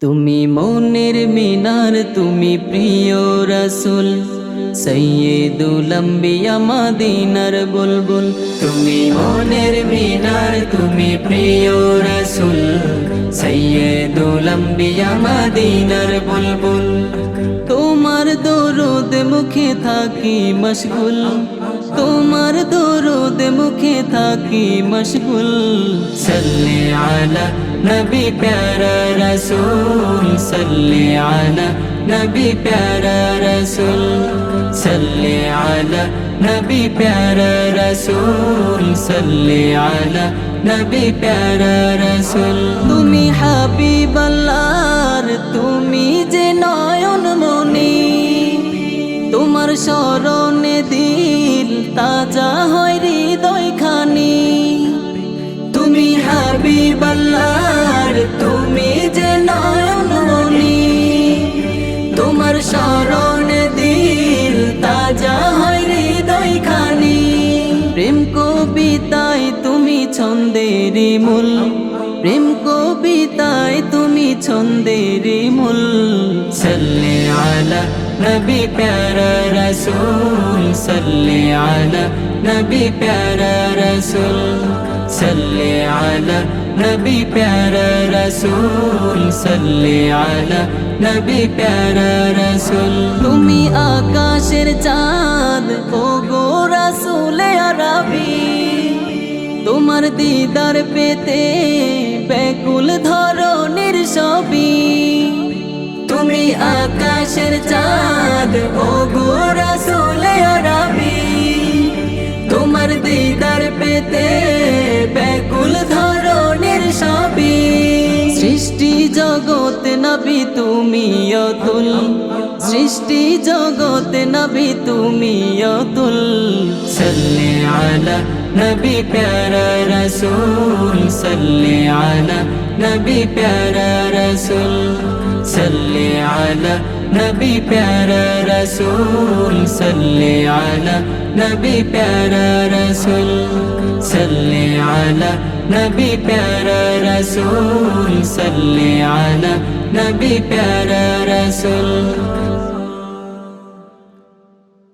তুমি মনের মিনার, তুমি প্রিয় রাসূল, সৈয়দুল আম্বিয়া মদিনার বুলবুল। তুমি মনের মিনার, তুমি প্রিয় রাসূল, সৈয়দুল আম্বিয়া মদিনার বুলবুল। তোমার দরুদ মুখে থাকি মশগুল, তোমার দরুদ মুখে থাকি মশগুল। সাল্লি আলা নবী প্যারা রসূল, সাল্লি আলা নবী প্যারা রসূল, সাল্লি আলা নবী প্যারা রসূল, সাল্লি আলা নবী প্যারা রসূল। তুমি হাবিবাল্লাহর, তুমি যে নয়ন মনি, তোমার স্মরণে দিল তাজা হয় হৃদয় খানি। তুমি হাবিবাল্লাহর, তুমি যে নয়ন মনি, তোমার স্মরণে দিল তাজা হয় হৃদয় খানি। প্রেম কবিতায় তুমি ছন্দের মূল, প্রেম কবিতায় তুমি ছন্দের মূল। সাল্লি আলা নবী প্যারা রসূল, সাল্লি আলা নবী প্যারা রসূল, সাল্লি আলা নবী প্যারা রসূল, সাল্লি আলা নবী প্যারা রসূল। তুমি আকাশের চাঁদ, ও গো রাসূলে আরবি, তোমার দিদার পেতে ব্যাকুল ধরনের সবই। তুমি আকাশের চাঁদ, ও গো রাসূলে আরবি, তোমার দিদার পেতে ব্যাকুল ধরনের সবই। সৃষ্টি জগৎ নবী তুমি অতুল, সৃষ্টি জগৎ নবী তুমি অতুল। সাল্লি আলা নবী প্যারা রসূল, সাল্লি আলা নবী প্যারা রসূল, সাল্লি আলা নবী প্যারা রসূল, সাল্লি আলা নবী প্যারা রসূল, সাল্লি আলা নবী প্যারা রসূল, সাল্লি আলা নবী প্যারা রসূল।